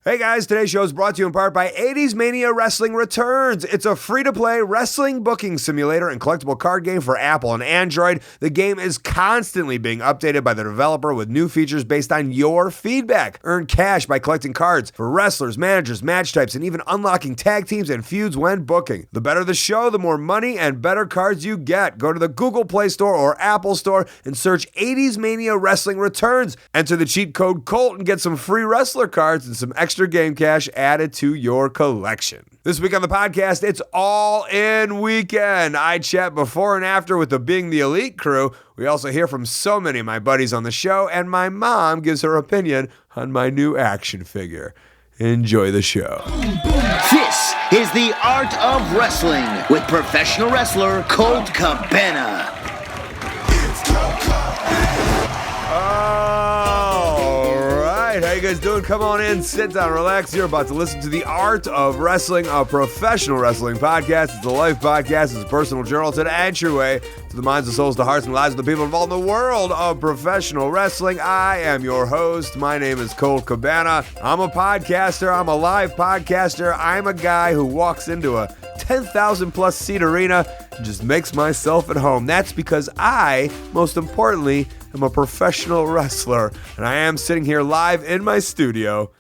Hey guys, today's show is brought to you in part by 80s Mania Wrestling Returns. It's a free-to-play wrestling booking simulator and collectible card game for Apple and Android. The game is constantly being updated by the developer with new features based on your feedback. Earn cash by collecting cards for wrestlers, managers, match types, and even unlocking tag teams and feuds when booking. The better the show, the more money and better cards you get. Go to the Google Play Store or Apple Store and search 80s Mania Wrestling Returns. Enter the cheat code COLT and get some free wrestler cards and some extra game cash added to your collection. This week on the podcast, it's All In Weekend. I chat before and after with the Being the Elite crew. We also hear from so many of my buddies on the show, and my mom gives her opinion on my new action figure. Enjoy the show. This is The Art of Wrestling with professional wrestler Colt Cabana. How you guys doing? Come on in, sit down, relax. You're about to listen to The Art of Wrestling, a professional wrestling podcast. It's a life podcast. It's a personal journal. It's an entryway to the minds, the souls, the hearts, and lives of the people involved in the world of professional wrestling. I am your host. My name is Colt Cabana. I'm a podcaster. I'm a live podcaster. I'm a guy who walks into a 10,000 plus seat arena and just makes myself at home. That's because I, most importantly, am a professional wrestler, and I am sitting here live in my studio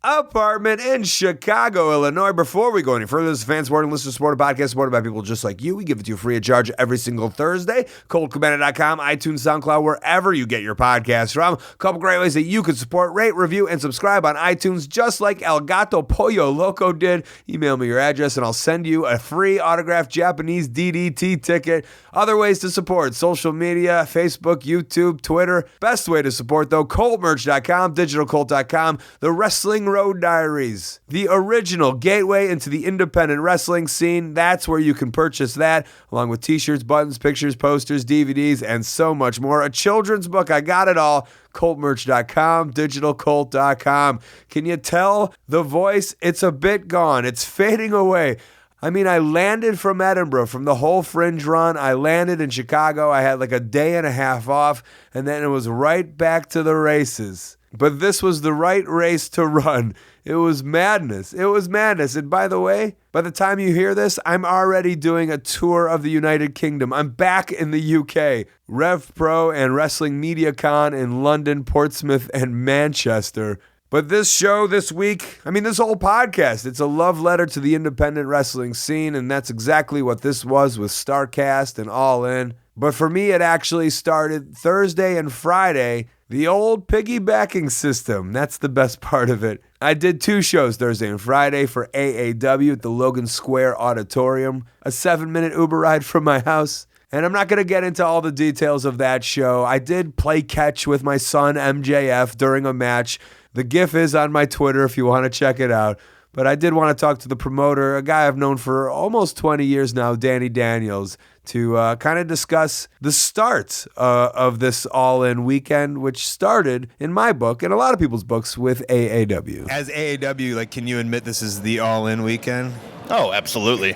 apartment in Chicago, Illinois. Before we go any further, this is a fan-supported, listener-supported podcast supported by people just like you. We give it to you free of charge every single Thursday. ColtCabana.com, iTunes, SoundCloud, wherever you get your podcasts from. A couple great ways that you can support, rate, review, and subscribe on iTunes, just like El Gato Pollo Loco did. Email me your address, and I'll send you a free autographed Japanese DDT ticket. Other ways to support: social media, Facebook, YouTube, Twitter. Best way to support, though, ColtMerch.com, DigitalColt.com, the Wrestling Road Diaries, the original gateway into the independent wrestling scene. That's where you can purchase that, along with t-shirts, buttons, pictures, posters, DVDs, and so much more. A children's book, I got it all. ColtMerch.com, DigitalColt.com. Can you tell the voice? It's a bit gone. It's fading away. I mean, I landed from Edinburgh, from the whole Fringe run. I landed in Chicago. I had like a day and a half off, and then it was right back to the races. But this was the right race to run. It was madness. It was madness. And by the way, by the time you hear this, I'm already doing a tour of the United Kingdom. I'm back in the UK. Rev Pro and Wrestling Media Con in London, Portsmouth, and Manchester. But this show this week, this whole podcast, it's a love letter to the independent wrestling scene, and that's exactly what this was with Starcast and All In. But for me, it actually started Thursday and Friday, the old piggybacking system. That's the best part of it. I did 2 shows Thursday and Friday for AAW at the Logan Square Auditorium, a 7-minute Uber ride from my house. And I'm not going to get into all the details of that show. I did play catch with my son MJF during a match. The GIF is on my Twitter if you want to check it out. But I did want to talk to the promoter, a guy I've known for almost 20 years now, Danny Daniels, to kind of discuss the start of this All-In weekend, which started, in my book, and a lot of people's books, with AAW. As AAW, can you admit this is the All-In weekend? Oh, absolutely.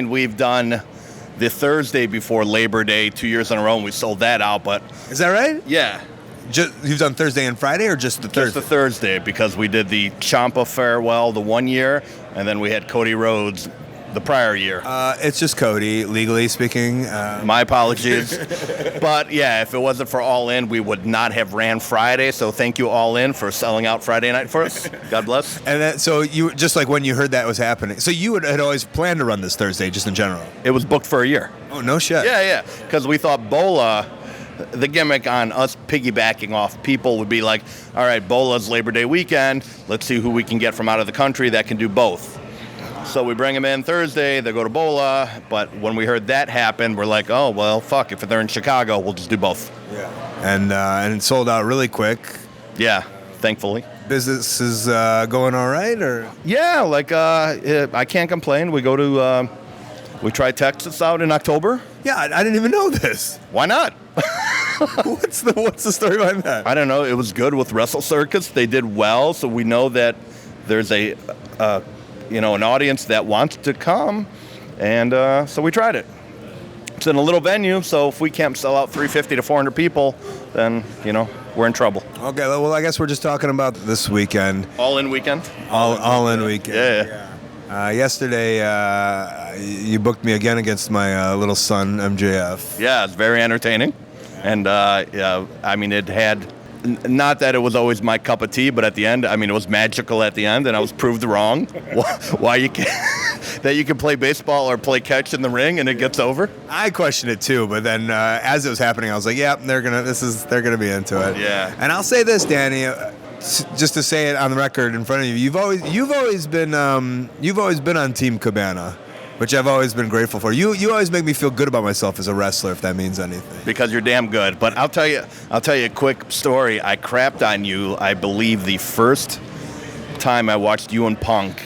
We've done the Thursday before Labor Day 2 years in a row, and we sold that out, but... Is that right? Yeah. You've done Thursday and Friday, or just the Thursday? Just the Thursday, because we did the Ciampa farewell the one year, and then we had Cody Rhodes the prior year. It's just Cody, legally speaking. My apologies. But yeah, if it wasn't for All In, we would not have ran Friday. So thank you, All In, for selling out Friday night for us. God bless. And then, so you, just like when you heard that was happening, so you had always planned to run this Thursday, just in general? It was booked for a year. Oh, no shit. Yeah. Because we thought Bola, the gimmick on us piggybacking off people would be like, all right, Bola's Labor Day weekend. Let's see who we can get from out of the country that can do both. So we bring them in Thursday, they go to Bola, but when we heard that happen, we're like, oh, well, fuck, if they're in Chicago, we'll just do both. Yeah. And it sold out really quick. Yeah, thankfully. Business is going all right, or? Yeah, I can't complain. We tried Texas out in October. Yeah, I didn't even know this. Why not? What's the story behind that? I don't know. It was good with Wrestle Circus. They did well, so we know that there's an audience that wants to come, and so we tried it. It's in a little venue, so if we can't sell out 350 to 400 people, then, we're in trouble. Okay, well, I guess we're just talking about this weekend. All in weekend? All in weekend. Yeah. Yesterday, you booked me again against my little son, MJF. Yeah, it's very entertaining. And, I mean, it had, not that it was always my cup of tea, but at the end, I mean, it was magical at the end, and I was proved wrong. Why you can that you can play baseball or play catch in the ring and it gets over. I questioned it too, but then as it was happening, I was like, "Yep, they're gonna be into it." Yeah. And I'll say this, Danny, just to say it on the record in front of you, you've always been on Team Cabana, which I've always been grateful for. You always make me feel good about myself as a wrestler, if that means anything. Because you're damn good. But I'll tell you a quick story. I crapped on you, I believe, the first time I watched you and Punk.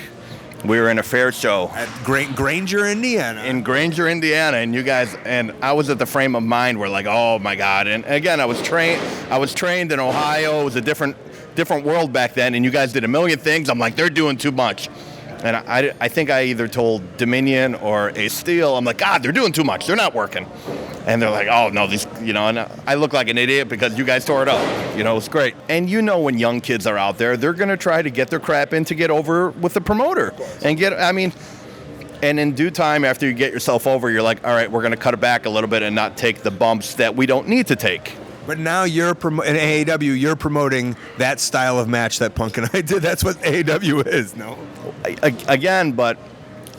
We were in a fair show At Granger, Indiana. in Granger, Indiana, and you guys, and I was at the frame of mind where like, oh my God. And again, I was trained in Ohio. It was a different world back then, and you guys did a million things. I'm like, they're doing too much. And I think I either told Dominion or A Steel, I'm like, God, they're doing too much. They're not working. And they're like, oh, no, these, and I look like an idiot because you guys tore it up. It's great. And when young kids are out there, they're going to try to get their crap in to get over with the promoter. And and in due time, after you get yourself over, you're like, all right, we're going to cut it back a little bit and not take the bumps that we don't need to take. But now in AAW, you're promoting that style of match that Punk and I did. That's what AAW is, no? Again, but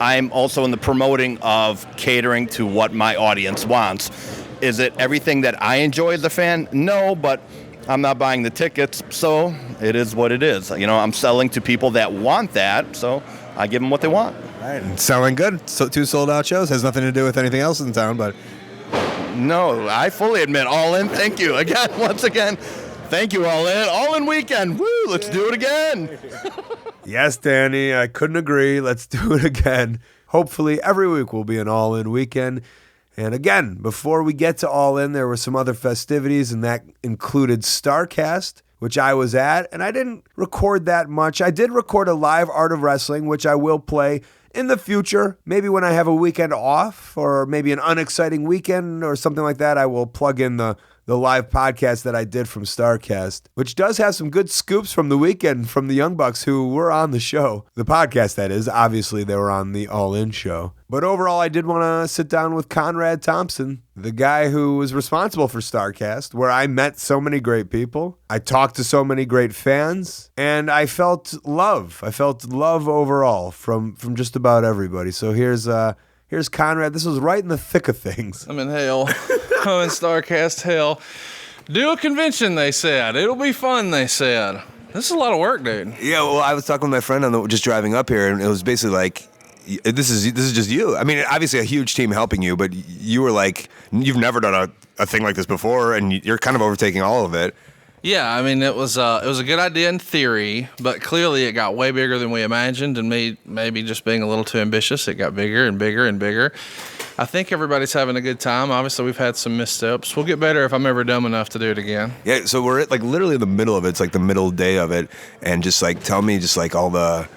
I'm also in the promoting of catering to what my audience wants. Is it everything that I enjoy as a fan? No, but I'm not buying the tickets, so it is what it is. I'm selling to people that want that, so I give them what they want. All right, and selling good. So 2 sold-out shows. Has nothing to do with anything else in town, but... No, I fully admit, All In, thank you. Once again, thank you, All In weekend. Woo, let's do it again. Yes, Danny, I couldn't agree. Let's do it again. Hopefully every week will be an All In weekend. And again, before we get to All In, there were some other festivities, and that included Starcast, which I was at, and I didn't record that much. I did record a live Art of Wrestling, which I will play in the future. Maybe when I have a weekend off, or maybe an unexciting weekend or something like that, I will plug in the live podcast that I did from Starcast, which does have some good scoops from the weekend from the Young Bucks who were on the show. The podcast, that is. Obviously, they were on the All In show. But overall, I did want to sit down with Conrad Thompson, the guy who was responsible for Starcast, where I met so many great people. I talked to so many great fans, and I felt love. I felt love overall from just about everybody. So here's Conrad. This was right in the thick of things. I'm in hell. I'm in Starcast hell. Do a convention, they said. It'll be fun, they said. This is a lot of work, dude. Yeah, well, I was talking with my friend just driving up here, and it was basically like, this is just you. I mean, obviously a huge team helping you, but you were like, you've never done a thing like this before, and you're kind of overtaking all of it. Yeah, I mean, it was a good idea in theory, but clearly it got way bigger than we imagined, and me maybe just being a little too ambitious, it got bigger and bigger and bigger. I think everybody's having a good time. Obviously, we've had some missteps. We'll get better if I'm ever dumb enough to do it again. Yeah, so we're like literally in the middle of it. It's like the middle day of it, and just like tell me just like all the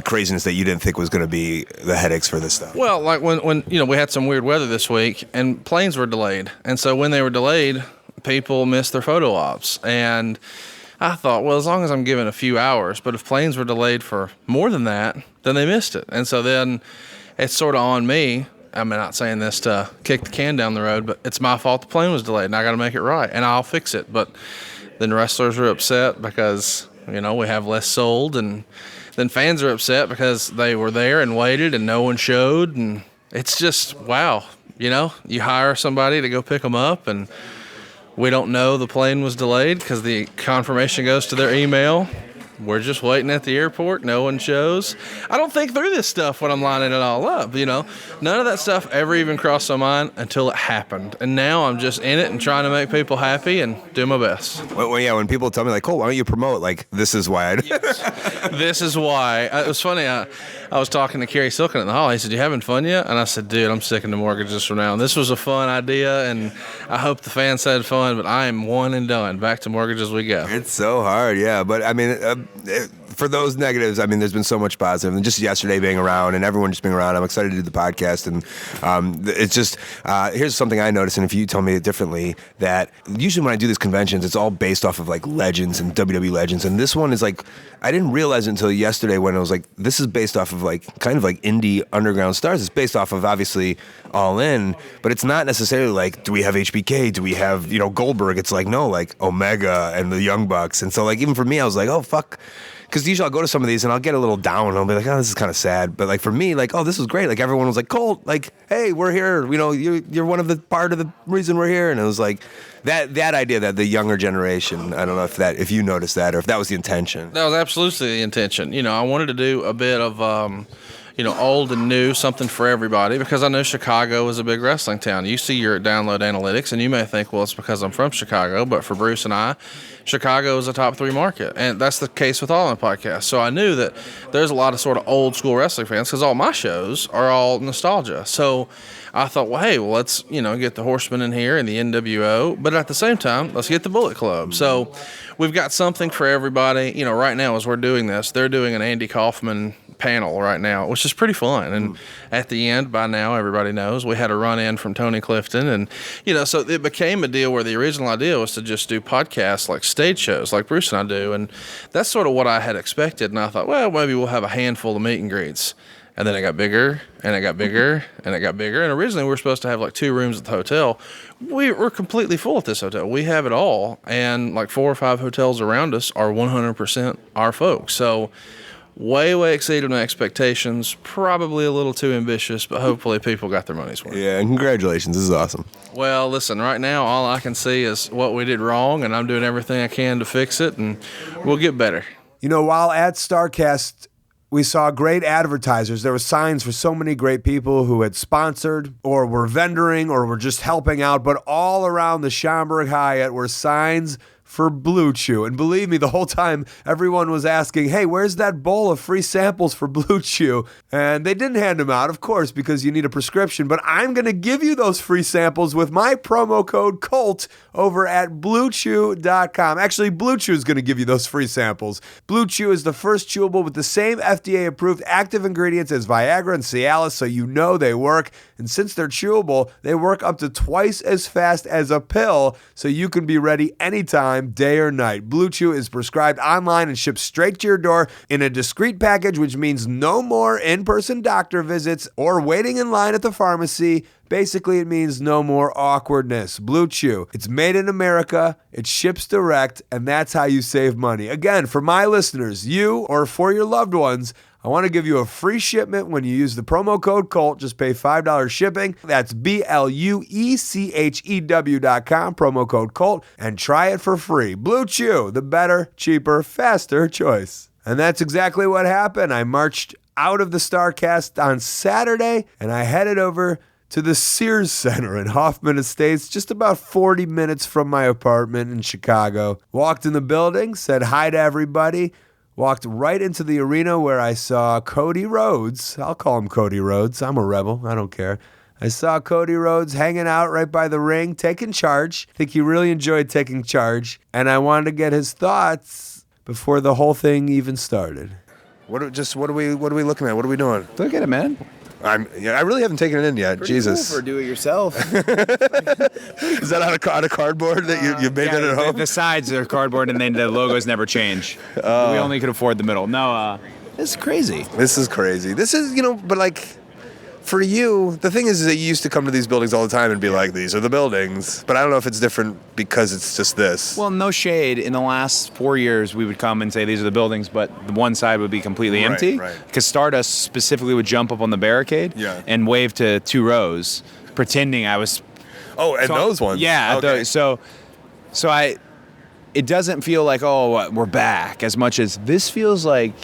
craziness that you didn't think was going to be the headaches for this stuff. Well, like when we had some weird weather this week, and planes were delayed, and so when they were delayed, people missed their photo ops, and I thought, well, as long as I'm given a few hours, but if planes were delayed for more than that, then they missed it, and so then it's sort of on me. I'm not saying this to kick the can down the road, but it's my fault the plane was delayed, and I got to make it right, and I'll fix it. But then wrestlers are upset because, we have less sold, and then fans are upset because they were there and waited and no one showed, and it's just, wow. You hire somebody to go pick them up, and we don't know the plane was delayed because the confirmation goes to their email. We're just waiting at the airport. No one shows. I don't think through this stuff when I'm lining it all up, None of that stuff ever even crossed my mind until it happened. And now I'm just in it and trying to make people happy and do my best. Well, yeah, when people tell me, like, Colt, why don't you promote? Like, this is why I do. Yes. This is why. It was funny. I was talking to Kerry Silken in the hall. He said, you having fun yet? And I said, dude, I'm sticking to mortgages from now. And this was a fun idea, and I hope the fans had fun, but I am one and done. Back to mortgages we go. It's so hard, yeah. But, I mean, for those negatives, I mean, there's been so much positive. And just yesterday being around and everyone just being around, I'm excited to do the podcast. And it's just, here's something I noticed, and if you tell me it differently, that usually when I do these conventions, it's all based off of like legends and WWE legends. And this one is like, I didn't realize it until yesterday when I was like, this is based off of like, kind of like indie underground stars. It's based off of obviously All In, but it's not necessarily like, do we have HBK? Do we have, Goldberg? It's like, no, like Omega and the Young Bucks. And so like, even for me, I was like, oh, fuck. Because usually I'll go to some of these and I'll get a little down and I'll be like, oh, this is kind of sad. But like for me, like, oh, this was great. Like everyone was like, Colt, like, hey, we're here. You're one of the part of the reason we're here. And it was like that idea that the younger generation, I don't know if you noticed that or if that was the intention. That was absolutely the intention. I wanted to do a bit of, old and new, something for everybody, because I know Chicago is a big wrestling town. You see your download analytics, and you may think, well, it's because I'm from Chicago, but for Bruce and I, Chicago is a top 3 market, and that's the case with all my podcasts. So I knew that there's a lot of sort of old school wrestling fans, because all my shows are all nostalgia. So I thought, well, hey, let's get the Horsemen in here and the NWO, but at the same time, let's get the Bullet Club. So we've got something for everybody. Right now as we're doing this, they're doing an Andy Kaufman panel right now, which is pretty fun. And at the end, by now, everybody knows, we had a run-in from Tony Clifton. And, so it became a deal where the original idea was to just do podcasts like stage shows like Bruce and I do. And that's sort of what I had expected. And I thought, well, maybe we'll have a handful of meet and greets. And then it got bigger, and it got bigger, and it got bigger. And originally we were supposed to have like 2 rooms at the hotel. We're completely full at this hotel. We have it all. And like 4 or 5 hotels around us are 100% our folks. So way exceeded my expectations. Probably a little too ambitious, but hopefully people got their money's worth. Yeah, and congratulations. This is awesome. Well, listen, right now all I can see is what we did wrong, and I'm doing everything I can to fix it, and we'll get better. While at Starcast, we saw great advertisers. There were signs for so many great people who had sponsored or were vendoring or were just helping out, but all around the Schaumburg Hyatt were signs for Blue Chew. And believe me, the whole time everyone was asking, hey, where's that bowl of free samples for Blue Chew? And they didn't hand them out, of course, because you need a prescription. But I'm going to give you those free samples with my promo code COLT over at BlueChew.com. Actually, Blue Chew is going to give you those free samples. Blue Chew is the first chewable with the same FDA-approved active ingredients as Viagra and Cialis, so you know they work. And since they're chewable, they work up to twice as fast as a pill, so you can be ready anytime, day or night. Blue Chew is prescribed online and shipped straight to your door in a discreet package, which means no more in-person doctor visits or waiting in line at the pharmacy. Basically, it means no more awkwardness. Blue Chew. It's made in America, it ships direct, and that's how you save money. Again, for my listeners, you or for your loved ones, I want to give you a free shipment when you use the promo code COLT. Just pay $5 shipping. That's BLUECHEW.com, promo code COLT, and try it for free. Blue Chew, the better, cheaper, faster choice. And that's exactly what happened. I marched out of the Starcast on Saturday, and I headed over to the Sears Centre in Hoffman Estates, just about 40 minutes from my apartment in Chicago. Walked in the building, said hi to everybody, walked right into the arena where I saw Cody Rhodes. I'll call him Cody Rhodes. I'm a rebel. I don't care. I saw Cody Rhodes hanging out right by the ring, taking charge. I think he really enjoyed taking charge, and I wanted to get his thoughts before the whole thing even started. What are we looking at? What are we doing? Look at it, man. I really haven't taken it in yet. Pretty Jesus. cool for do-it-yourself. Is that out of cardboard that you made that at home? The sides are cardboard, and then the logos never change. We only could afford the middle. No, this is crazy. This is crazy. This is, but like, for you, the thing is that you used to come to these buildings all the time and be like, these are the buildings. But I don't know if it's different because it's just this. Well, no shade. In the last 4 years, we would come and say these are the buildings, but the one side would be completely empty. Right. Because Stardust specifically would jump up on the barricade and wave to 2 rows, pretending I was... Oh, and those ones? Yeah. Okay. It doesn't feel like, oh, we're back, as much as this feels like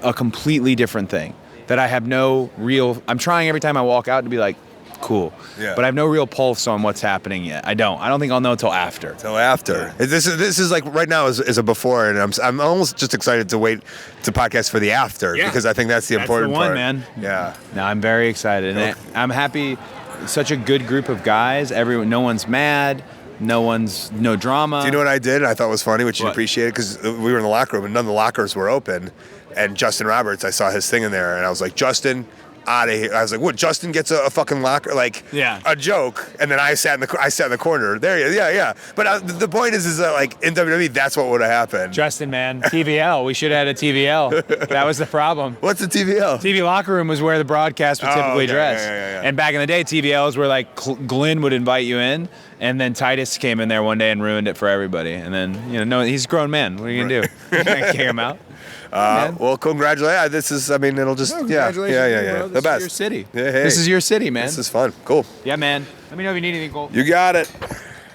a completely different thing. That I have no real... I'm trying every time I walk out to be like, cool. Yeah. But I have no real pulse on what's happening yet. I don't think I'll know until after. Yeah. This is like right now is a before, and I'm almost just excited to wait to podcast for the after because I think that's the important part. part. Man. Yeah. No, I'm very excited, and I'm happy. Such a good group of guys. No one's mad. no drama. Do you know what I did? I thought was funny, which you What? appreciated, because we were in the locker room and none of the lockers were open. And Justin Roberts, I saw his thing in there, and I was like, Justin, out of here. I was like, what? Justin gets a fucking locker, like a joke, and then I sat in the corner. There, yeah. But the point is that like in WWE, that's what would have happened. Justin, man, TVL. We should have had a TVL. That was the problem. What's the TVL? TV locker room was where the broadcast would typically okay. dress. Yeah. And back in the day, TVLs were like Glenn would invite you in, and then Titus came in there one day and ruined it for everybody. And then, no, he's a grown man. What are you going to do? You can't kick him out. Well, congratulations. This is, it'll just, Congratulations, yeah. bro. The best. This is your city. Yeah, hey. This is your city, man. This is fun. Cool. Yeah, man. Let me know if you need anything, Colt. You got it.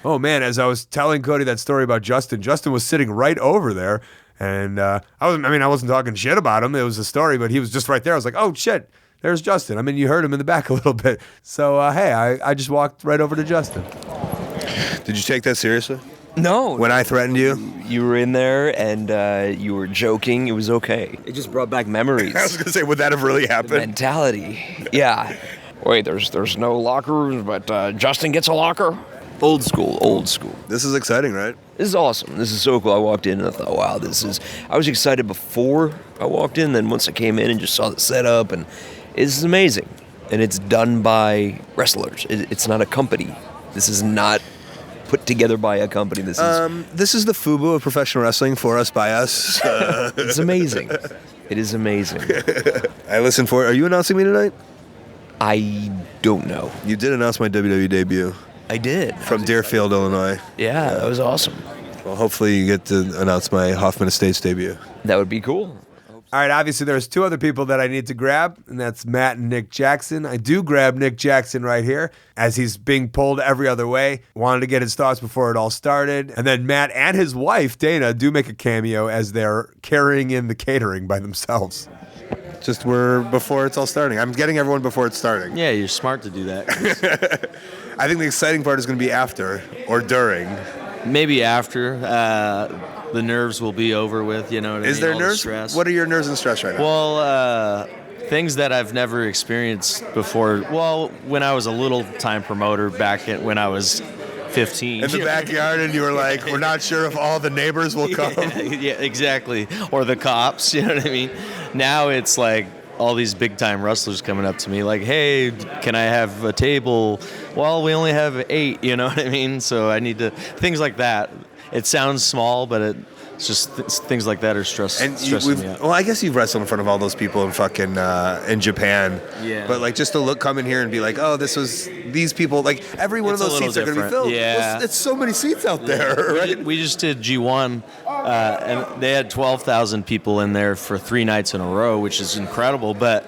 Oh man, as I was telling Cody that story about Justin was sitting right over there, and I wasn't talking shit about him. It was a story, but he was just right there. I was like, oh shit, there's Justin. You heard him in the back a little bit. So hey, I just walked right over to Justin. Did you take that seriously? No. When I threatened you? You were in there and you were joking. It was okay. It just brought back memories. I was gonna say, would that have really happened? Mentality. Yeah. Wait, there's no locker rooms, but Justin gets a locker? Old school. This is exciting, right? This is awesome. This is so cool. I walked in and I thought, wow, I was excited before I walked in. Then once I came in and just saw the setup, and this is amazing. And it's done by wrestlers. It's not a company. This is not put together by a company. This is the FUBU of professional wrestling, for us, by us. it's amazing. It is amazing. I listen for it. Are you announcing me tonight? I don't know. You did announce my WWE debut. I did. From Deerfield, Illinois. Yeah, that was awesome. Well, hopefully you get to announce my Hoffman Estates debut. That would be cool. All right, obviously there's two other people that I need to grab, and that's Matt and Nick Jackson. I do grab Nick Jackson right here as he's being pulled every other way. Wanted to get his thoughts before it all started. And then Matt and his wife, Dana, do make a cameo as they're carrying in the catering by themselves. Just before it's all starting. I'm getting everyone before it's starting. Yeah, you're smart to do that. I think the exciting part is going to be after or during. Maybe after. The nerves will be over with, Is there nerves? Stress. What are your nerves and stress right now? Well, things that I've never experienced before. Well, when I was a little time promoter back when I was 15. In the backyard, and you were like, we're not sure if all the neighbors will come. Yeah, exactly. Or the cops, you know what I mean? Now it's like all these big time wrestlers coming up to me like, hey, can I have a table? Well, we only have 8, you know what I mean? So I need to, things like that. It sounds small, but it's just things like that are stressing me out. Well, I guess you've wrestled in front of all those people in Japan. Yeah. But like just to come in here and be like, oh, these people, like every one It's of a those little seats are going to be different. filled. Yeah. Well, it's so many seats out there, right? We just did G1, and they had 12,000 people in there for 3 nights in a row, which is incredible. But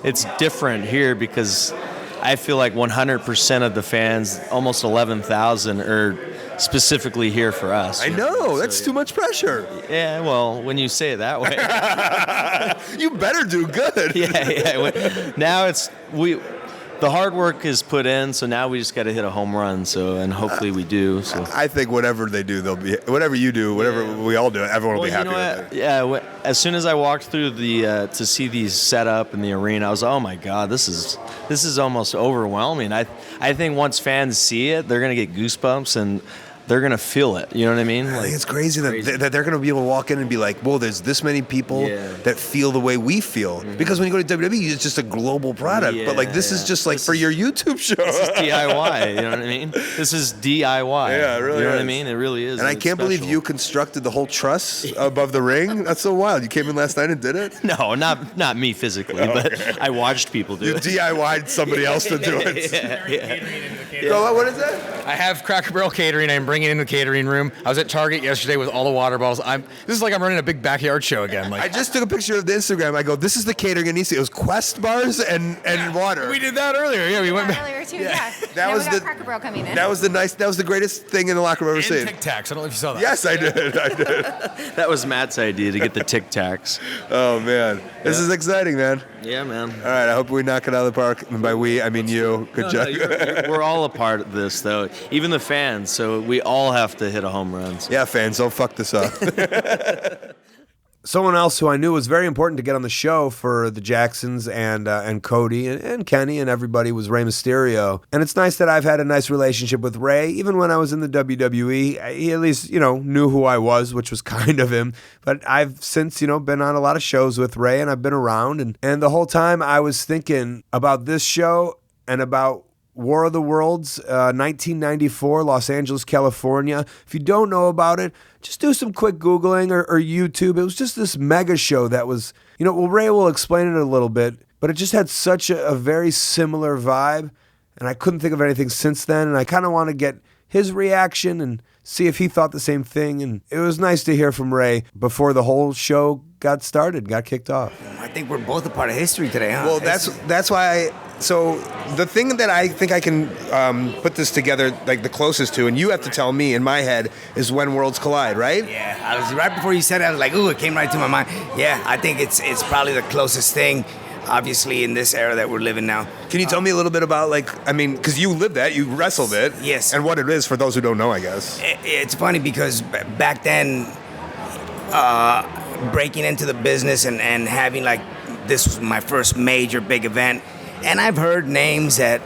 it's different here because I feel like 100% of the fans, almost 11,000, are specifically here for us. I know. That's too much pressure. Yeah, well, when you say it that way. You better do good. Yeah. Now the hard work is put in, so now we just got to hit a home run. And hopefully we do. So I think whatever they do, whatever you do, whatever we all do, everyone will be happy with it. Yeah. As soon as I walked through the to see these set up in the arena, I was oh my god, this is almost overwhelming. I think once fans see it, they're gonna get goosebumps and they're going to feel it. You know what I mean? I think it's crazy that they're going to be able to walk in and be like, whoa, there's this many people that feel the way we feel. Mm-hmm. Because when you go to WWE, it's just a global product. But this is just like for your YouTube show. This is DIY. You know what I mean? This is DIY. Yeah, it really is. You know what I mean? It really is. And I can't believe you constructed the whole truss above the ring. That's so wild. You came in last night and did it? No, not me physically, but I watched people do it. You DIY'd somebody else to do it. Yeah. So what is that? I have Cracker Barrel catering. I'm bringing it in the catering room. I was at Target yesterday with all the water bottles. This is like I'm running a big backyard show again. I just took a picture of the Instagram. I go, this is the catering in East. It was Quest bars and water. We did that earlier. Yeah, we went earlier too. Yeah. That was we got Cracker Barrel coming in. That was the greatest thing in the locker room I've ever seen. Tic Tacs. I don't know if you saw that. Yes, I did. That was Matt's idea to get the Tic Tacs. Oh man, this is exciting, man. Yeah, man. All right, I hope we knock it out of the park. And by we, I mean you. Good job. We're all a part of this, though. Even the fans. So we all have to hit a home run. So. Yeah, fans, don't fuck this up. someone else who I knew was very important to get on the show for the Jacksons and Cody and Kenny and everybody was Rey Mysterio. And it's nice that I've had a nice relationship with Rey. Even when I was in the WWE, he at least, knew who I was, which was kind of him. But I've since, been on a lot of shows with Rey, and I've been around. And the whole time I was thinking about this show and about War of the Worlds, 1994, Los Angeles, California. If you don't know about it, just do some quick Googling or YouTube. It was just this mega show that was, Rey will explain it a little bit, but it just had such a very similar vibe, and I couldn't think of anything since then, and I kind of want to get his reaction and see if he thought the same thing, and it was nice to hear from Rey before the whole show got kicked off. I think we're both a part of history today, huh? Well, that's why so the thing that I think I can put this together like the closest to, and you have to tell me in my head, is When Worlds Collide, right? Yeah, I was right before you said it, I was like, ooh, it came right to my mind. Yeah, I think it's probably the closest thing, obviously, in this era that we're living now. Can you tell me a little bit about, because you lived that, you wrestled it. Yes. And what it is for those who don't know, I guess. It's funny because back then, breaking into the business and having this was my first major big event, and I've heard names that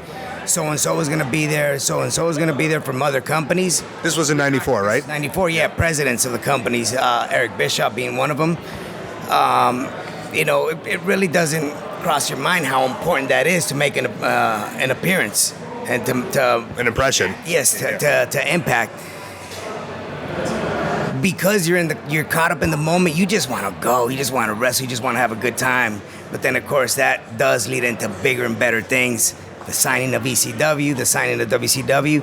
so-and-so is going to be there, so-and-so is going to be there from other companies. This was in 94, right? 94, yeah, presidents of the companies, Eric Bischoff being one of them. It really doesn't cross your mind how important that is to make an appearance and to an impression. Yes, to impact. Because you're caught up in the moment, you just want to go, you just want to wrestle, you just want to have a good time. But then, of course, that does lead into bigger and better things. The signing of ECW, the signing of WCW.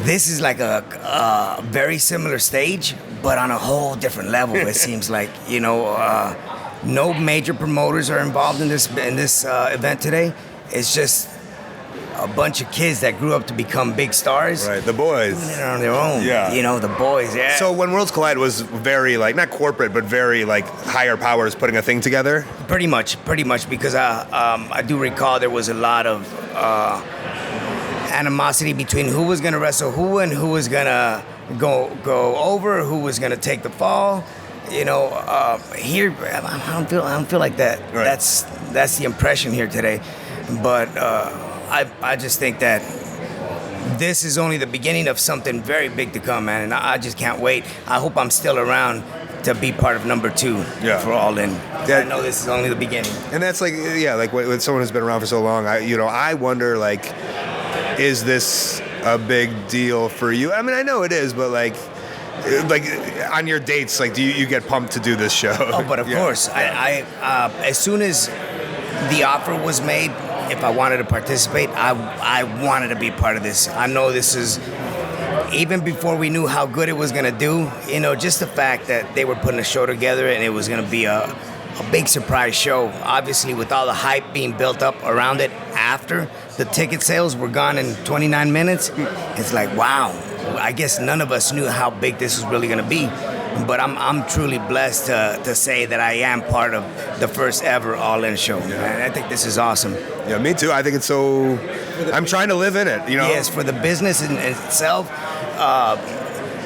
This is like a very similar stage, but on a whole different level. It seems like, no major promoters are involved in this event today. It's just a bunch of kids that grew up to become big stars. Right, the boys. Doing it on their own. Yeah. The boys, yeah. So When Worlds Collide was very, not corporate, but very, higher powers putting a thing together? Pretty much, because I do recall there was a lot of animosity between who was going to wrestle who and who was going to go over, who was going to take the fall. Here, I don't feel like that. Right. That's the impression here today. But I just think that this is only the beginning of something very big to come, man. And I just can't wait. I hope I'm still around to be part of number 2 for All In. I know this is only the beginning. And that's with someone who's been around for so long, I wonder, is this a big deal for you? I mean, I know it is, but on your dates, do you get pumped to do this show? Oh, but of course. I as soon as the offer was made, if I wanted to participate, I wanted to be part of this. I know this is, even before we knew how good it was going to do, just the fact that they were putting a show together and it was going to be a big surprise show. Obviously, with all the hype being built up around it after the ticket sales were gone in 29 minutes, it's like, wow. I guess none of us knew how big this was really going to be. But I'm truly blessed to say that I am part of the first ever All In show. And I think this is awesome. Yeah, me too. I think it's so. I'm trying to live in it. Yes, for the business in itself,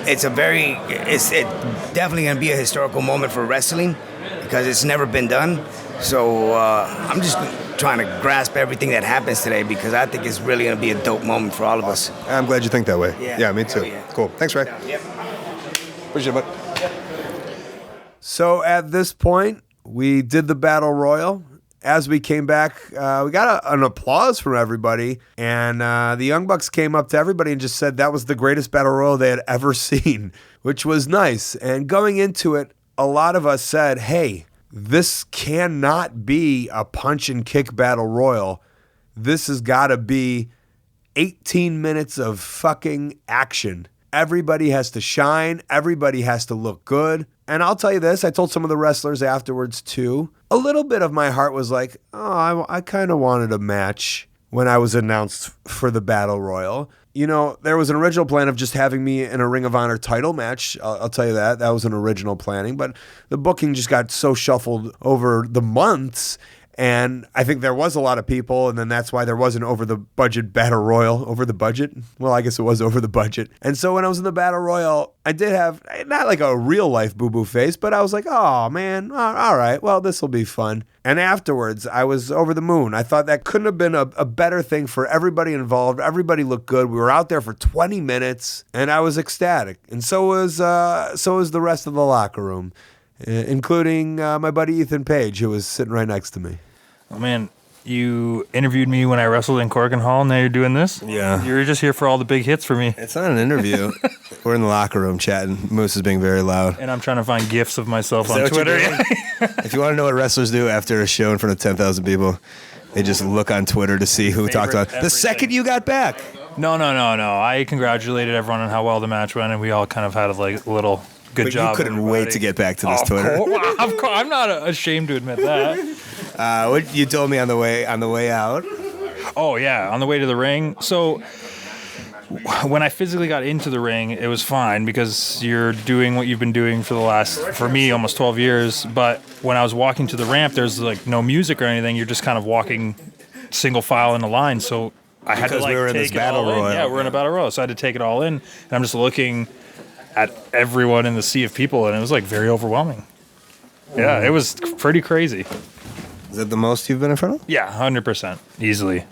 it's definitely going to be a historical moment for wrestling because it's never been done. So I'm just trying to grasp everything that happens today because I think it's really going to be a dope moment for all of us. I'm glad you think that way. Yeah, me too. Yeah. Cool. Thanks, Ray. Yep. Appreciate it, bud. So at this point, we did the Battle Royal. As we came back, we got an applause from everybody, and the Young Bucks came up to everybody and just said that was the greatest Battle Royal they had ever seen, which was nice. And going into it, a lot of us said, hey, this cannot be a punch and kick Battle Royal. This has got to be 18 minutes of fucking action. Everybody has to shine. Everybody has to look good. And I'll tell you this, I told some of the wrestlers afterwards too, a little bit of my heart was like, oh, I kind of wanted a match when I was announced for the Battle Royal. There was an original plan of just having me in a Ring of Honor title match. I'll tell you that. That was an original planning. But the booking just got so shuffled over the months. And I think there was a lot of people, and then that's why there was an over-the-budget Battle Royal. Over the budget? Well, I guess it was over the budget. And so when I was in the Battle Royal, I did have, not like a real-life boo-boo face, but I was like, oh, man, all right, well, this will be fun. And afterwards, I was over the moon. I thought that couldn't have been a better thing for everybody involved. Everybody looked good. We were out there for 20 minutes, and I was ecstatic. And so was the rest of the locker room, including my buddy Ehtan Page, who was sitting right next to me. Oh, man, you interviewed me when I wrestled in Cork and Hall, and now you're doing this? Yeah. You were just here for all the big hits for me. It's not an interview. We're in the locker room chatting. Moose is being very loud. And I'm trying to find GIFs of myself Is on that what you're Twitter. doing? If you want to know what wrestlers do after a show in front of 10,000 people, they just look on Twitter to see who talked about it. The second you got back. No. I congratulated everyone on how well the match went, and we all kind of had a little good But job. you couldn't wait to get back to this Twitter. Of course, I'm not ashamed to admit that. What you told me on the way out. Oh yeah, on the way to the ring. So when I physically got into the ring, it was fine because you're doing what you've been doing for the last, for me, almost 12 years. But when I was walking to the ramp, there's like no music or anything. You're just kind of walking single file in a line. So I had to we were in take this it battle all in. royal. Yeah, we're in a battle royal, so I had to take it all in. And I'm just looking at everyone in the sea of people, and it was like very overwhelming. Yeah, it was pretty crazy. Is that the most you've been in front of? Yeah, 100%, easily.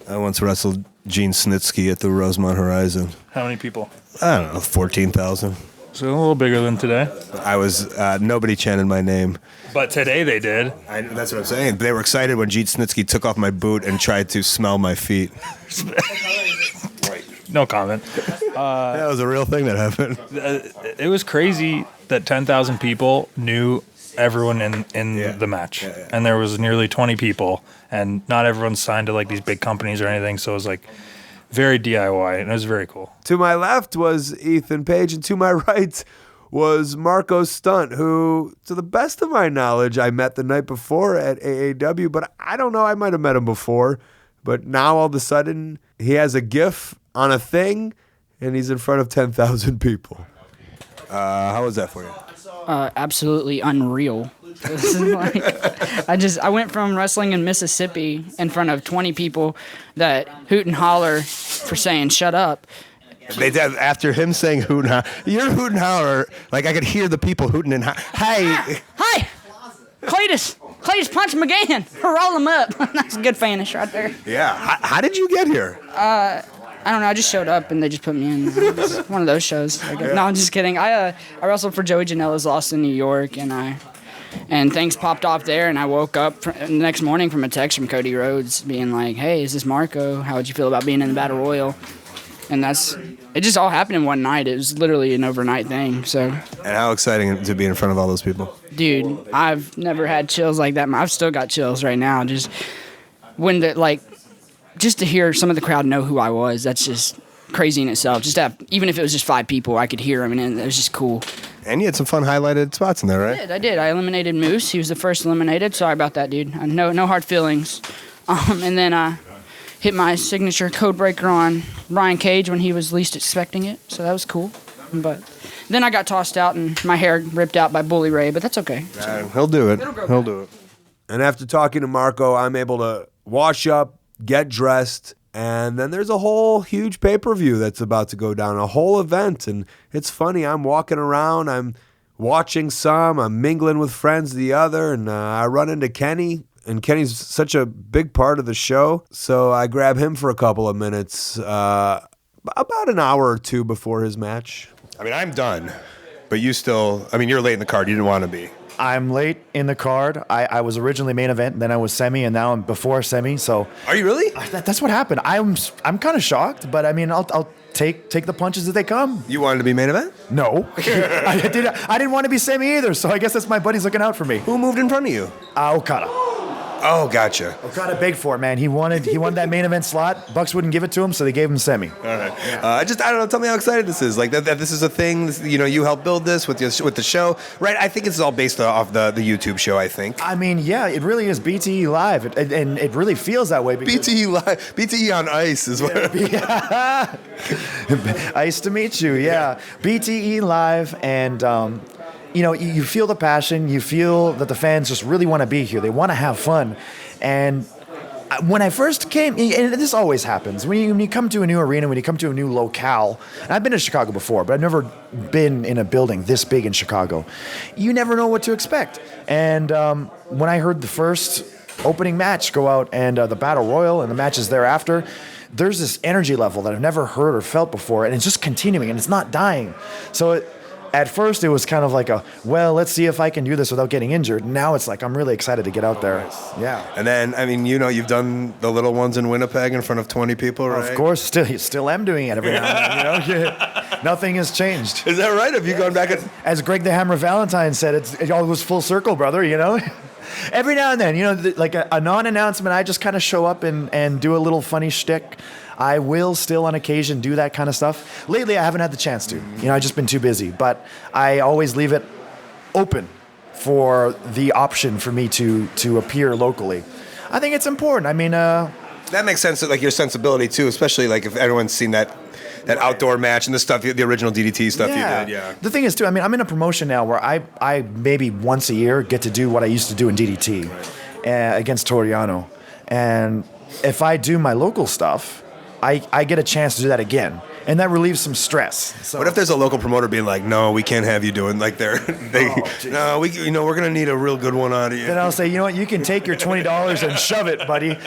I once wrestled Gene Snitsky at the Rosemont Horizon. How many people? I don't know, 14,000. So a little bigger than today. I was, nobody chanted my name. But today they did. That's what I'm saying. They were excited when Gene Snitsky took off my boot and tried to smell my feet. No comment. That was a real thing that happened. It was crazy that 10,000 people knew everyone in the match. Yeah. And there was nearly 20 people, and not everyone signed to like these big companies or anything, so it was like very DIY, and it was very cool. To my left was Ehtan Page, and to my right was Marko Stunt, who, to the best of my knowledge, I met the night before at AAW, but I don't know, I might have met him before. But now all of a sudden, he has a GIF on a thing, and he's in front of 10,000 people. How was that for you? Absolutely unreal. This is like, I went from wrestling in Mississippi in front of 20 people that hoot and holler for saying shut up. They did, after him saying hoot and holler, you're hoot and holler, like I could hear the people hooting and holler. Hey! Hi! Cletus punch him again. Roll him up. That's a good finish right there. Yeah. How did you get here? I don't know. I just showed up and they just put me in. It was one of those shows. No, I'm just kidding. I wrestled for Joey Janela's Lost in New York, and things popped off there. And I woke up the next morning from a text from Cody Rhodes being like, "Hey, is this Marko? How would you feel about being in the Battle Royal?" And it just all happened in one night. It was literally an overnight thing. So. And how exciting to be in front of all those people. Dude, I've never had chills like that. I've still got chills right now. Just when just to hear some of the crowd know who I was, that's just crazy in itself. Just to have, even if it was just 5 people, I could hear them, and it was just cool. And you had some fun highlighted spots in there, right? I did. I eliminated Moose. He was the first eliminated. Sorry about that, dude. No hard feelings. And then I hit my signature code breaker on Ryan Cage when he was least expecting it, so that was cool. But then I got tossed out and my hair ripped out by Bully Ray, but that's okay. He'll do it. He'll do it. And after talking to Marko, I'm able to wash up, get dressed, and then there's a whole huge pay-per-view that's about to go down, a whole event. And it's funny, I'm walking around, I'm watching some, I'm mingling with friends the other, and I run into Kenny. And Kenny's such a big part of the show, so I grab him for a couple of minutes, about an hour or two before his match. I mean, I'm done, but you still, you're late in the card. You didn't want to be. I'm late in the card. I was originally main event, then I was semi, and now I'm before semi. So are you really? That's what happened. I'm kind of shocked, but I'll take the punches as they come. You wanted to be main event? No, I didn't want to be semi either. So I guess that's my buddies looking out for me. Who moved in front of you? Okada. Oh, gotcha. Okada begged for it, man. He wanted that main event slot. Bucks wouldn't give it to him, so they gave him semi. All right. I don't know. Tell me how excited this is. Like that this is a thing. You helped build this with the show, right? I think it's all based off the YouTube show. I think. Yeah, it really is BTE live, and it really feels that way. BTE live, BTE on ice is what. Ice to meet you. Yeah, BTE live, and you feel the passion. You feel that the fans just really want to be here. They want to have fun. And when I first came, and this always happens, when you come to a new arena, when you come to a new locale, and I've been to Chicago before, but I've never been in a building this big in Chicago, you never know what to expect. And when I heard the first opening match go out and the Battle Royal and the matches thereafter, there's this energy level that I've never heard or felt before, and it's just continuing, and it's not dying. So at first, it was kind of like let's see if I can do this without getting injured. Now it's like I'm really excited to get out there. Nice. Yeah. And then, I mean, you've done the little ones in Winnipeg in front of 20 people, right? Of course, still am doing it every now and then. Nothing has changed. Is that right? Have you gone back? As Greg the Hammer Valentine said, it all goes full circle, brother. Every now and then, like a non-announcement, I just kind of show up and do a little funny shtick. I will still on occasion do that kind of stuff. Lately, I haven't had the chance to. I've just been too busy. But I always leave it open for the option for me to appear locally. I think it's important. I mean, that makes sense. Like your sensibility too, especially like if everyone's seen that outdoor match and the stuff, the original DDT stuff you did. Yeah. The thing is too, I mean, I'm in a promotion now where I maybe once a year get to do what I used to do in DDT against Toriano, and if I do my local stuff, I get a chance to do that again, and that relieves some stress. So, what if there's a local promoter being like, "No, we can't have you doing like we're gonna need a real good one out of you." Then I'll say, you know what, you can take your $20 and shove it, buddy.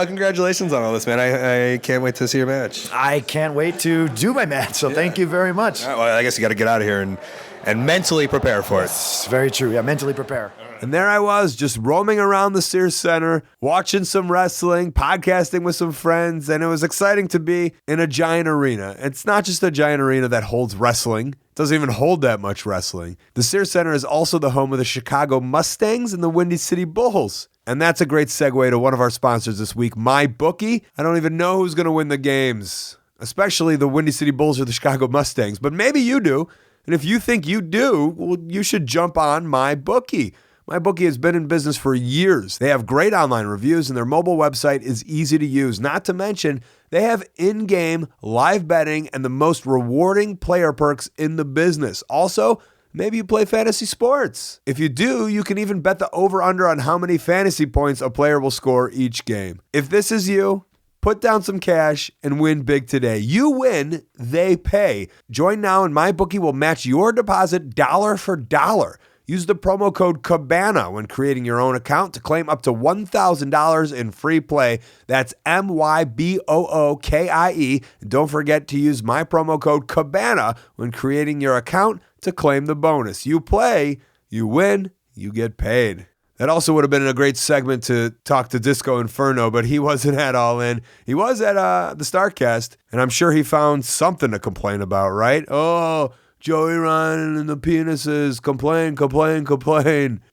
Congratulations on all this, man. I can't wait to see your match. I can't wait to do my match. So thank you very much. Well, I guess you got to get out of here and mentally prepare for it. It's very true. Yeah, mentally prepare. And there I was, just roaming around the Sears Centre, watching some wrestling, podcasting with some friends, and it was exciting to be in a giant arena. It's not just a giant arena that holds wrestling. It doesn't even hold that much wrestling. The Sears Centre is also the home of the Chicago Mustangs and the Windy City Bulls. And that's a great segue to one of our sponsors this week, MyBookie. I don't even know who's going to win the games, especially the Windy City Bulls or the Chicago Mustangs, but maybe you do. And if you think you do, well, you should jump on MyBookie. MyBookie has been in business for years. They have great online reviews, and their mobile website is easy to use. Not to mention, they have in-game live betting and the most rewarding player perks in the business. Also, maybe you play fantasy sports. If you do, you can even bet the over-under on how many fantasy points a player will score each game. If this is you, put down some cash and win big today. You win, they pay. Join now, and MyBookie will match your deposit dollar for dollar. Use the promo code CABANA when creating your own account to claim up to $1,000 in free play. That's MyBookie. And don't forget to use my promo code CABANA when creating your account to claim the bonus. You play, you win, you get paid. That also would have been a great segment to talk to Disco Inferno, but he wasn't at All In. He was at the Starcast, and I'm sure he found something to complain about, right? Oh, Joey Ryan and the penises, complain.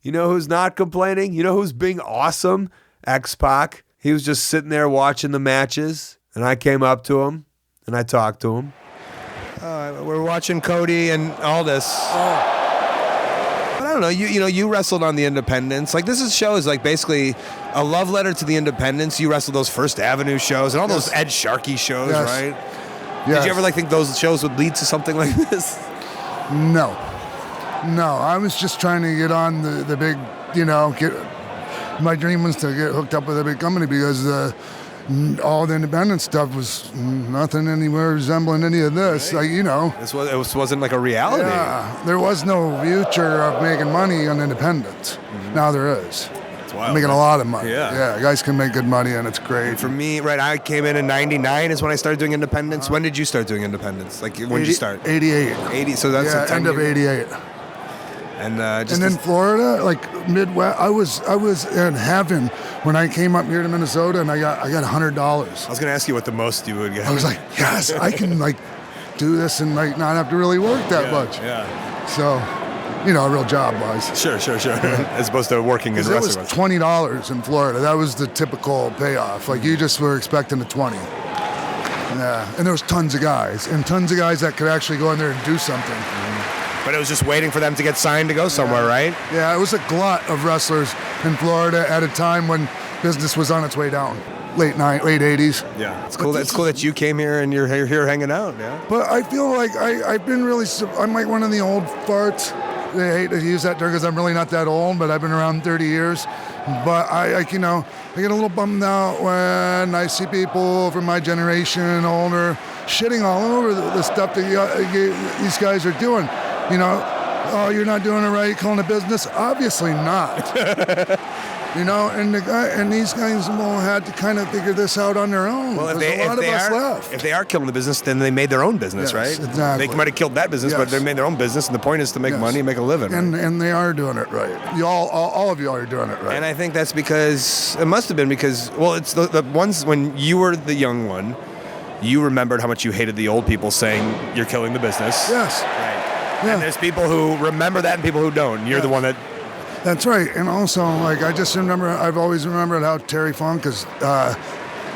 You know who's not complaining? You know who's being awesome? Xpac. He was just sitting there watching the matches, and I came up to him, and I talked to him. We're watching Cody and Aldis. I don't know. You wrestled on the independents. Like show is like basically a love letter to the independents. You wrestled those First Avenue shows and all those Ed Sharkey shows, right? Yes. Did you ever think those shows would lead to something like this? No. I was just trying to get on the big, my dream was to get hooked up with a big company because all the independent stuff was nothing anywhere resembling any of this. Right. It wasn't like a reality. Yeah, there was no future of making money on independents. Mm-hmm. Now there is. Wild, making a lot of money. Yeah, guys can make good money, and it's great. And for me, right, I came in '99 is when I started doing independents. When did you start doing independents? Like, when did you start? 88. 80. So that's end of 88. And in Florida, like Midwest, I was in heaven when I came up here to Minnesota, and I got $100. I was gonna ask you what the most you would get. I was like, yes, I can do this and not have to really work that much. Yeah. So. A real job-wise. Sure. As opposed to working in wrestling. It was $20 in Florida. That was the typical payoff. Like, you just were expecting a 20. Yeah, and there was tons of guys that could actually go in there and do something. Mm-hmm. But it was just waiting for them to get signed to go somewhere, right? Yeah, it was a glut of wrestlers in Florida at a time when business was on its way down. late 80s. Yeah, it's cool. It's cool that you came here and you're here hanging out. Yeah. But I feel like I've been really. I'm like one of the old farts. I hate to use that term because I'm really not that old, but I've been around 30 years. But I get a little bummed out when I see people from my generation and older shitting all over the stuff that these guys are doing. Oh, you're not doing it right, calling it business? Obviously not. And these guys will had to kind of figure this out on their own. Well, if they are killing the business, then they made their own business, Yes, right? exactly. They might have killed that business, but they made their own business, and the point is to make money and make a living. And they are doing it right. All of you are doing it right. And I think that's because, it must have been because, well, it's the ones when you were the young one, you remembered how much you hated the old people saying you're killing the business. Yes. Right. Yeah. And there's people who remember that and people who don't. You're the one that... That's right. And also, I've always remembered how Terry Funk has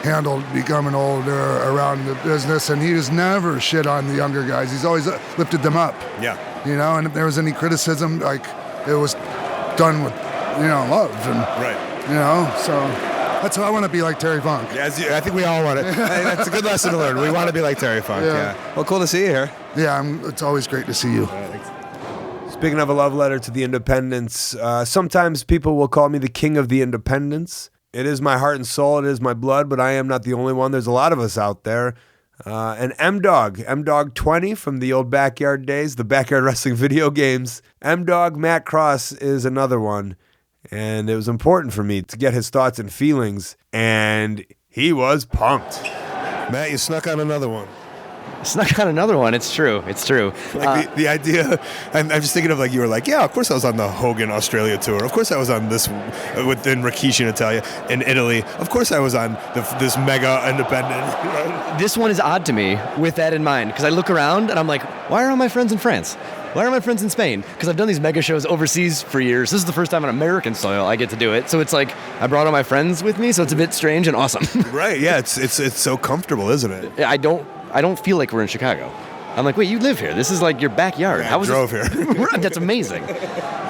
handled becoming older around the business, and he was never shit on the younger guys. He's always lifted them up. Yeah. And if there was any criticism, like, it was done with, love. And, right. So that's how I want to be like Terry Funk. Yeah, I think we all want it. That's a good lesson to learn. We want to be like Terry Funk, yeah. Well, cool to see you here. Yeah, it's always great to see you. Speaking of a love letter to the independents, sometimes people will call me the king of the independents. It is my heart and soul. It is my blood, but I am not the only one. There's a lot of us out there. And M-Dog 20 from the old backyard days, the backyard wrestling video games. M-Dog Matt Cross is another one. And it was important for me to get his thoughts and feelings. And he was pumped. Matt, you snuck on another one. Snuck on another one. It's true. Like the idea, I'm just thinking of like, you were like, yeah, of course I was on the Hogan Australia tour. Of course I was on this within Rikishi in Italy. Of course I was on this mega independent. This one is odd to me with that in mind because I look around and I'm like, why are all my friends in France? Why are my friends in Spain? Because I've done these mega shows overseas for years. This is the first time on American soil I get to do it. So it's like I brought all my friends with me, so it's a bit strange and awesome. Right, yeah, it's so comfortable, isn't it? I don't feel like we're in Chicago. I'm like, wait, you live here. This is like your backyard. Yeah, I drove here. That's amazing.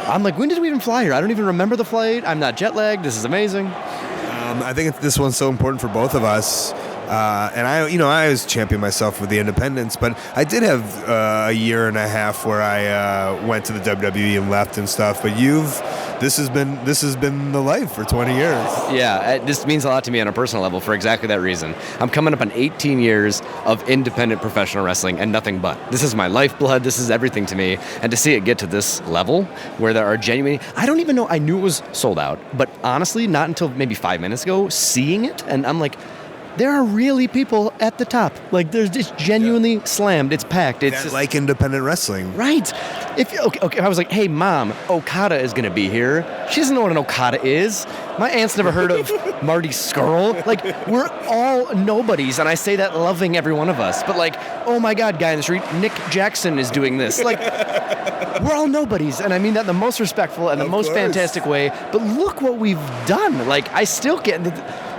I'm like, when did we even fly here? I don't even remember the flight. I'm not jet lagged. This is amazing. I think this one's so important for both of us. And I always champion myself with the independents, but I did have a year and a half where I went to the WWE and left and stuff. But this has been the life for 20 years. Yeah, this means a lot to me on a personal level for exactly that reason. I'm coming up on 18 years of independent professional wrestling and nothing but. This is my lifeblood. This is everything to me. And to see it get to this level where there are genuine... I don't even know... I knew it was sold out, but honestly, not until maybe 5 minutes ago, seeing it, and I'm like... There are really people at the top. Like, there's just genuinely slammed. It's packed. It's just, like independent wrestling. Right. If I was like, hey, Mom, Okada is going to be here. She doesn't know what an Okada is. My aunt's never heard of Marty Scurll. Like, we're all nobodies, and I say that loving every one of us. But, like, oh, my God, guy in the street, Nick Jackson is doing this. Like, we're all nobodies, and I mean that in the most respectful and the most fantastic way. But look what we've done. Like, I still get...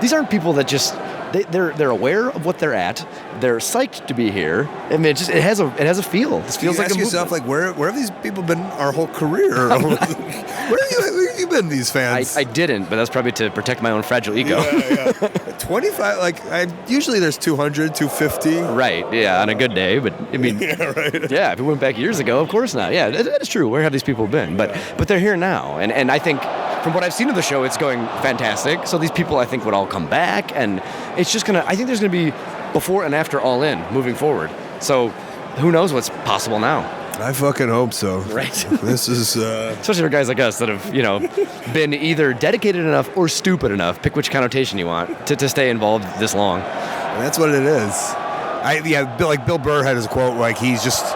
These aren't people that just... They're aware of what they're at. They're psyched to be here. I mean, it has a feel. This feels like a movement. Yourself, like, where have these people been our whole career? Where have you been, these fans? I didn't, but that's probably to protect my own fragile ego. Yeah. 25, like, usually there's 200, 250. Right, yeah, on a good day, but I mean, yeah, right. Yeah, if it went back years ago, of course not. Yeah, that is true. Where have these people been? But they're here now, and I think from what I've seen of the show, it's going fantastic. So these people, I think, would all come back, and it's just I think there's gonna be before and after All In moving forward. So who knows what's possible now? I fucking hope so. Right. This is especially for guys like us that have been either dedicated enough or stupid enough, pick which connotation you want, to stay involved this long. And that's what it is. Like Bill Burr had his quote, like he's just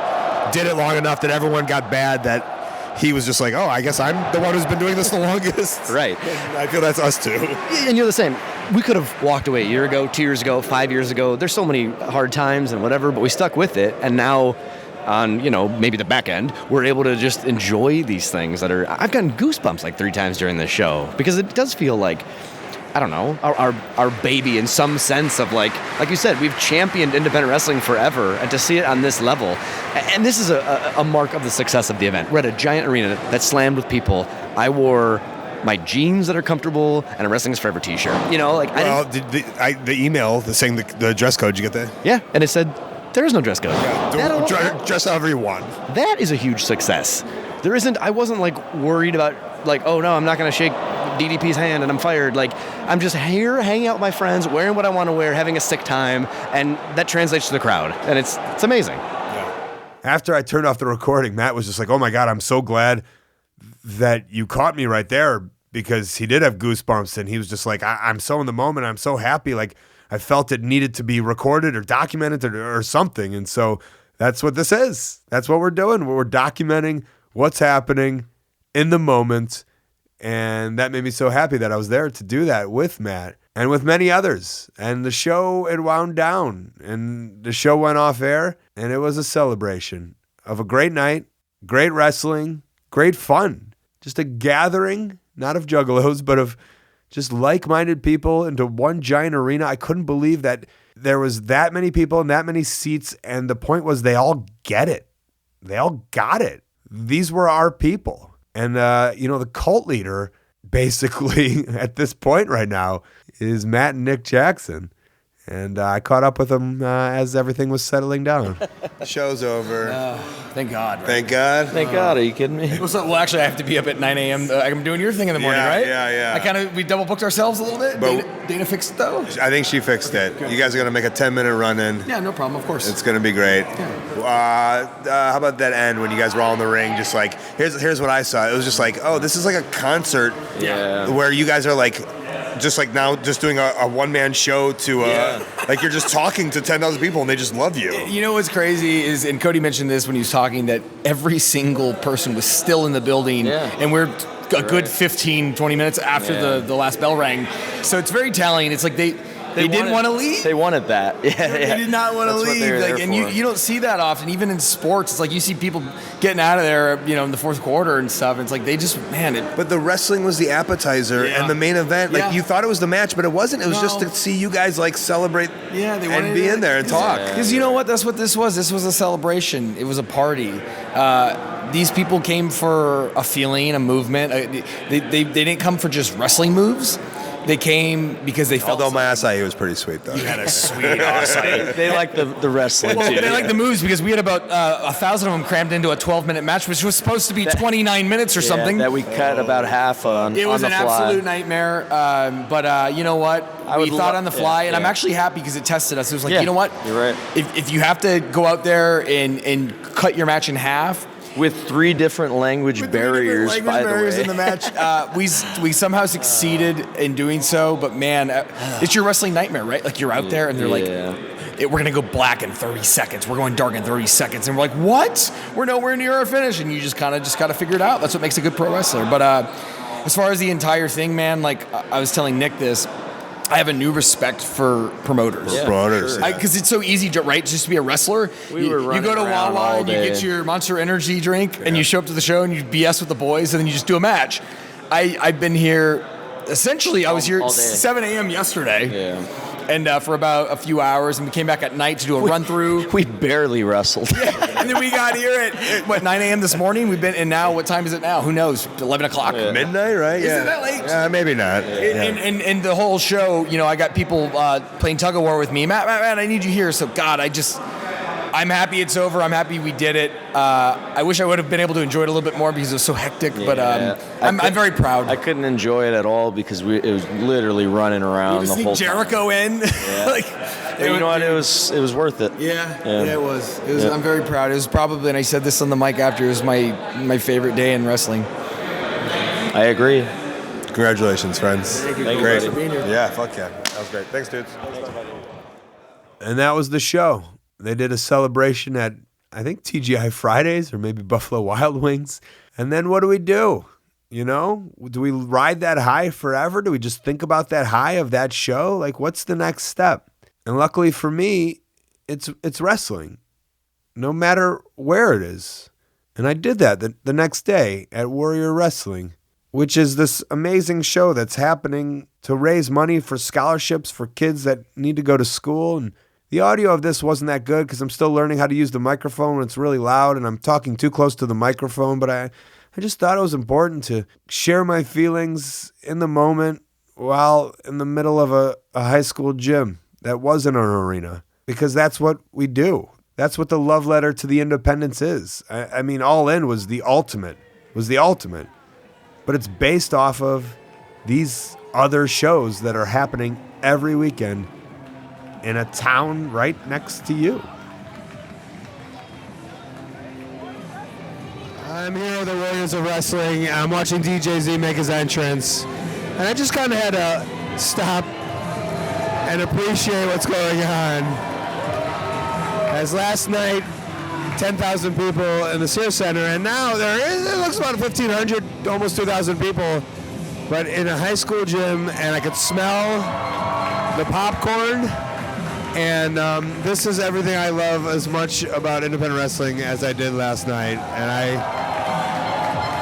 did it long enough that everyone got bad that he was just like, oh, I guess I'm the one who's been doing this the longest. Right. And I feel that's us too. And you're the same. We could have walked away a year ago, 2 years ago, 5 years ago. There's so many hard times and whatever, but we stuck with it. And now on, maybe the back end, we're able to just enjoy these things that are... I've gotten goosebumps like 3 times during this show because it does feel like, I don't know, our baby in some sense of like you said, we've championed independent wrestling forever, and to see it on this level, and this is a mark of the success of the event. We're at a giant arena that's slammed with people. I wore my jeans that are comfortable, and a Wrestling is Forever t-shirt. You know, like the email saying the dress code, did you get that? Yeah, and it said there is no dress code. Yeah, dress however you want. That is a huge success. There isn't. I wasn't like worried about like, oh no, I'm not going to shake DDP's hand and I'm fired. Like, I'm just here hanging out with my friends, wearing what I want to wear, having a sick time, and that translates to the crowd, and it's amazing. After I turned off the recording, Matt was just like, oh my God, I'm so glad that you caught me right there, because he did have goosebumps, and he was just like, I'm so in the moment. I'm so happy. Like, I felt it needed to be recorded or documented or something. And so that's what this is. That's what we're doing. We're documenting what's happening in the moment. And that made me so happy that I was there to do that with Matt and with many others. And the show, it wound down, and the show went off air, and it was a celebration of a great night, great wrestling, great fun. Just a gathering, not of juggalos, but of just like-minded people into one giant arena. I couldn't believe that there was that many people and that many seats, and the point was they all get it. They all got it. These were our people. And, the cult leader, basically, at this point right now, is Matt and Nick Jackson. And I caught up with them as everything was settling down. Show's over. Thank God. Right? Thank God. Thank God. Are you kidding me? Well, actually, I have to be up at 9 a.m. I'm doing your thing in the morning, right? Yeah. We double booked ourselves a little bit. But Dana fixed it, though. I think she fixed it. Good. You guys are going to make a 10-minute run in. Yeah, no problem, of course. It's going to be great. Yeah. How about that end when you guys were all in the ring? Just like, here's what I saw. It was just like, oh, this is like a concert where you guys are like, just like now, just doing a one-man show to, like you're just talking to 10,000 people and they just love you. You know what's crazy is, and Cody mentioned this when he was talking, that every single person was still in the building, and we're a good 15, 20 minutes after the last bell rang. So it's very telling. It's like they didn't want to leave. They wanted that. They did not want to leave. Like, and you don't see that often. Even in sports, it's like you see people getting out of there, in the fourth quarter and stuff. It's like they just, But the wrestling was the appetizer and the main event. Like you thought it was the match, but it wasn't. It was just to see you guys like celebrate and be in there and talk. Because you know what? That's what this was. This was a celebration. It was a party. These people came for a feeling, a movement. They didn't come for just wrestling moves. They came because they felt. Although my acai was pretty sweet, though. You had a sweet acai. They like the wrestling, too. They like the moves because we had about 1,000 of them crammed into a 12-minute match, which was supposed to be 29 minutes or something. That we cut about half on. It was on the an fly. absolute nightmare. But you know what? We thought on the fly, and I'm actually happy because it tested us. It was like, you know what? You're right. If you have to go out there and cut your match in half. With three different language barriers, by the way. In the match. We somehow succeeded in doing so, but man, it's your wrestling nightmare, right? Like you're out there and they're like, we're going to go black in 30 seconds. We're going dark in 30 seconds. And we're like, what? We're nowhere near our finish. And you just got to figure it out. That's what makes a good pro wrestler. But as far as the entire thing, man, like I was telling Nick this, I have a new respect for promoters. Because it's so easy, right? Just to be a wrestler. You go to Wawa and you get your Monster Energy drink and you show up to the show and you BS with the boys and then you just do a match. I've been here, essentially, I was here at 7 a.m. yesterday. And for about a few hours, and we came back at night to do a run-through. We barely wrestled. And then we got here at 9 a.m. this morning. And now, what time is it now? Who knows? 11 o'clock? Midnight, right? Isn't that late? Maybe not. And the whole show, I got people playing tug-of-war with me. Matt, I need you here. So, God, I'm happy it's over. I'm happy we did it. I wish I would have been able to enjoy it a little bit more because it was so hectic, but I'm very proud. I couldn't enjoy it at all because it was literally running around the whole Jericho time. You know what? It was worth it. Yeah, it was. I'm very proud. It was probably, and I said this on the mic after, it was my favorite day in wrestling. I agree. Congratulations, friends. Thank you. Great. Thanks for being here. Yeah, fuck yeah. That was great. Thanks, dudes. And that was the show. They did a celebration at, I think, TGI Fridays or maybe Buffalo Wild Wings. And then what do? Do we ride that high forever? Do we just think about that high of that show? Like, what's the next step? And luckily for me, it's wrestling, no matter where it is. And I did that the next day at Warrior Wrestling, which is this amazing show that's happening to raise money for scholarships for kids that need to go to school. And the audio of this wasn't that good because I'm still learning how to use the microphone when it's really loud and I'm talking too close to the microphone, but I I just thought it was important to share my feelings in the moment while in the middle of a high school gym that wasn't an arena, because that's what we do. That's what the love letter to the independents is. I mean, All In was the ultimate, but it's based off of these other shows that are happening every weekend in a town right next to you. I'm here with the Warriors of Wrestling. I'm watching DJ Z make his entrance. And I just kind of had to stop and appreciate what's going on. As last night, 10,000 people in the Sears Centre, and now it looks about 1,500, almost 2,000 people, but in a high school gym, and I could smell the popcorn. And this is everything I love as much about independent wrestling as I did last night. And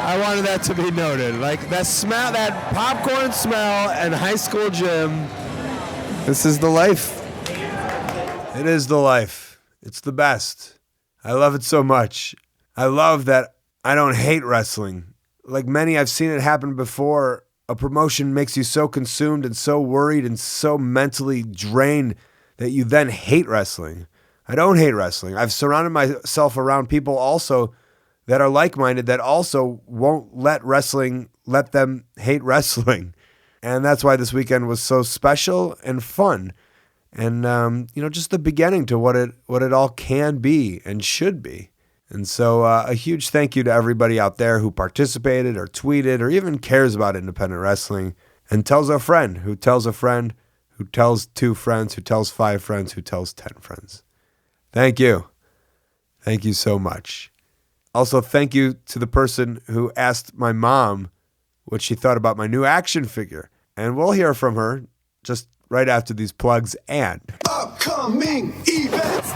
I wanted that to be noted. Like that smell, that popcorn smell and high school gym. This is the life. It is the life. It's the best. I love it so much. I love that I don't hate wrestling. Like many, I've seen it happen before. A promotion makes you so consumed and so worried and so mentally drained that you then hate wrestling. I don't hate wrestling. I've surrounded myself around people also that are like-minded that also won't let them hate wrestling. And that's why this weekend was so special and fun. And, just the beginning to what it all can be and should be. And so a huge thank you to everybody out there who participated or tweeted or even cares about independent wrestling and tells a friend who tells a friend who tells 2 friends, who tells 5 friends, who tells 10 friends. Thank you. Thank you so much. Also, thank you to the person who asked my mom what she thought about my new action figure. And we'll hear from her just right after these plugs and upcoming events.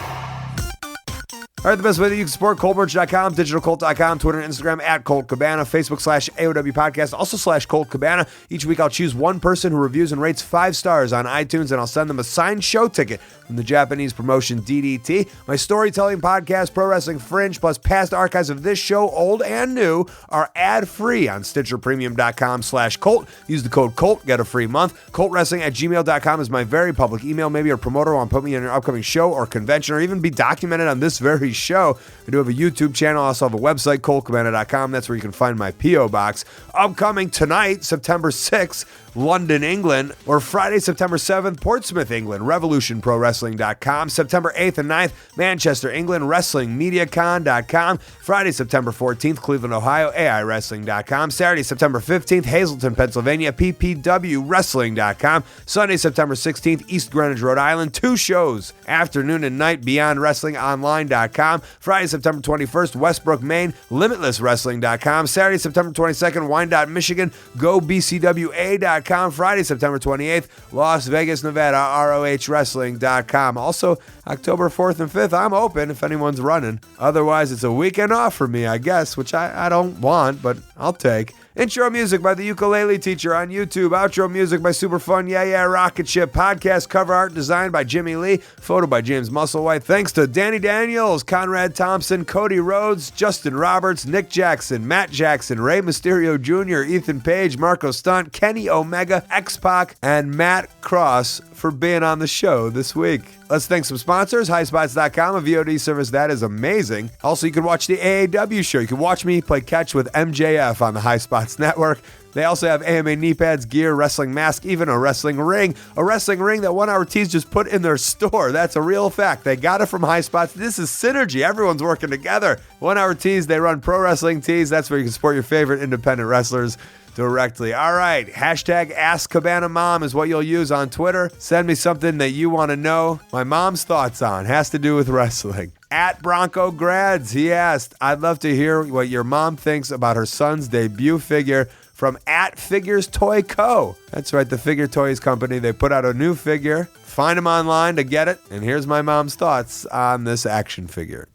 All right, the best way that you can support ColtMerch.com, digitalcolt.com, Twitter and Instagram at Colt Cabana, Facebook /AOW Podcast, also /Colt Cabana. Each week I'll choose one person who reviews and rates 5 stars on iTunes, and I'll send them a signed show ticket from the Japanese promotion DDT. My storytelling podcast, Pro Wrestling Fringe, plus past archives of this show, old and new, are ad-free on StitcherPremium.com /Colt. Use the code COLT, get a free month. ColtWrestling@gmail.com is my very public email. Maybe a promoter want to put me in an upcoming show or convention or even be documented on this very show. I do have a YouTube channel. I also have a website, ColtCabana.com. That's where you can find my P.O. box. Upcoming tonight, September 6th, London, England, or Friday, September 7th, Portsmouth, England, RevolutionProWrestling.com. September 8th and 9th, Manchester, England, WrestlingMediaCon.com. Friday, September 14th, Cleveland, Ohio, AIWrestling.com. Saturday, September 15th, Hazleton, Pennsylvania, PPWWrestling.com. Sunday, September 16th, East Greenwich, Rhode Island. 2 shows, afternoon and night, BeyondWrestlingOnline.com. Friday, September 21st, Westbrook, Maine, LimitlessWrestling.com. Saturday, September 22nd, Wyandotte, Michigan, GoBCWA.com. Friday, September 28th, Las Vegas, Nevada, ROHWrestling.com. Also, October 4th and 5th, I'm open if anyone's running. Otherwise, it's a weekend off for me, I guess, which I don't want, but I'll take. Intro music by the Ukulele Teacher on YouTube. Outro music by Superfun Yeah Yeah Rocket Ship. Podcast cover art designed by Jimmy Lee. Photo by James Musselwhite. Thanks to Danny Daniels, Conrad Thompson, Cody Rhodes, Justin Roberts, Nick Jackson, Matt Jackson, Rey Mysterio Jr., Ehtan Page, Marko Stunt, Kenny Omega, Xpac, and Matt Cross for being on the show this week. Let's thank some sponsors. HighSpots.com, a VOD service that is amazing. Also, you can watch the AAW show. You can watch me play catch with MJF on the High Spots Network. They also have AMA knee pads, gear, wrestling mask, even a wrestling ring. A wrestling ring that 1 Hour Tees just put in their store. That's a real fact. They got it from High Spots. This is synergy. Everyone's working together. 1 Hour Tees, they run pro wrestling tees. That's where you can support your favorite independent wrestlers directly. All right. Hashtag AskCabanaMom is what you'll use on Twitter. Send me something that you want to know my mom's thoughts on. Has to do with wrestling. At Bronco Grads, he asked, I'd love to hear what your mom thinks about her son's debut figure from at Figures Toy Co. That's right, the Figure Toys Company. They put out a new figure. Find them online to get it. And here's my mom's thoughts on this action figure.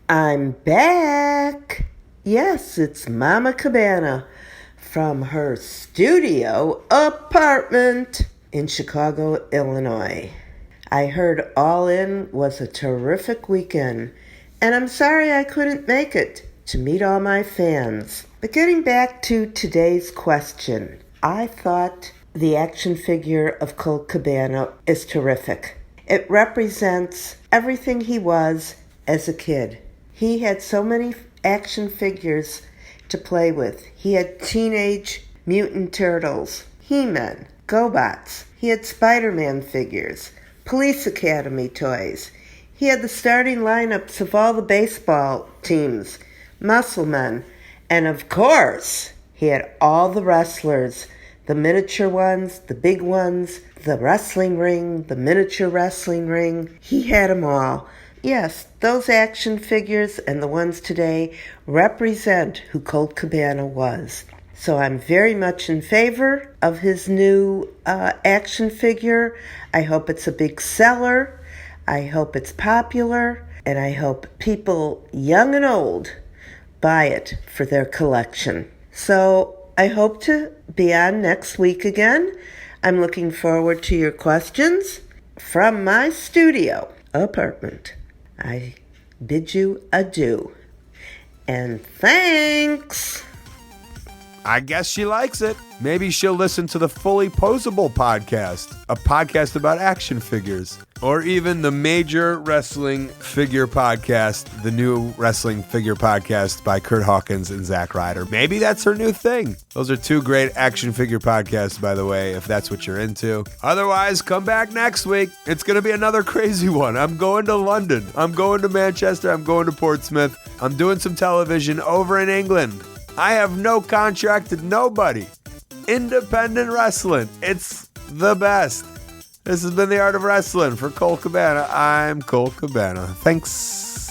I'm back. Yes, it's Mama Cabana from her studio apartment in Chicago, Illinois. I heard All In was a terrific weekend, and I'm sorry I couldn't make it. to meet all my fans. But getting back to today's question, I thought the action figure of Colt Cabana is terrific. It represents everything he was as a kid. He had so many action figures to play with. He had Teenage Mutant Turtles, He-Man, GoBots. He had Spider-Man figures, Police Academy toys. He had the starting lineups of all the baseball teams, Muscle Men, and of course, he had all the wrestlers, the miniature ones, the big ones, the wrestling ring, the miniature wrestling ring. He had them all. Yes, those action figures and the ones today represent who Colt Cabana was. So I'm very much in favor of his new action figure. I hope it's a big seller. I hope it's popular. And I hope people, young and old, buy it for their collection. So I hope to be on next week again. I'm looking forward to your questions from my studio apartment. I bid you adieu. And thanks. I guess she likes it. Maybe she'll listen to the Fully Posable podcast, a podcast about action figures. Or even the Major Wrestling Figure podcast, the new wrestling figure podcast by Kurt Hawkins and Zack Ryder. Maybe that's her new thing. Those are two great action figure podcasts, by the way, if that's what you're into. Otherwise, come back next week. It's going to be another crazy one. I'm going to London. I'm going to Manchester. I'm going to Portsmouth. I'm doing some television over in England. I have no contract to nobody. Independent wrestling. It's the best. This has been The Art of Wrestling. For Colt Cabana, I'm Colt Cabana. Thanks.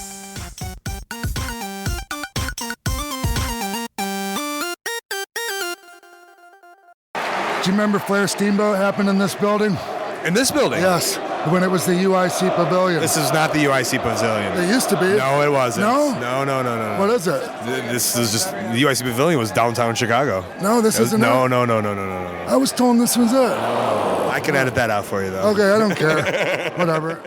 Do you remember Flair Steamboat happened in this building? In this building? Yes, when it was the UIC Pavilion. This is not the UIC Pavilion. It used to be. No, it wasn't. No? No. What is it? This is just, the UIC Pavilion was downtown Chicago. No, this isn't No. I was told this was it. I can edit that out for you, though. Okay, I don't care. Whatever.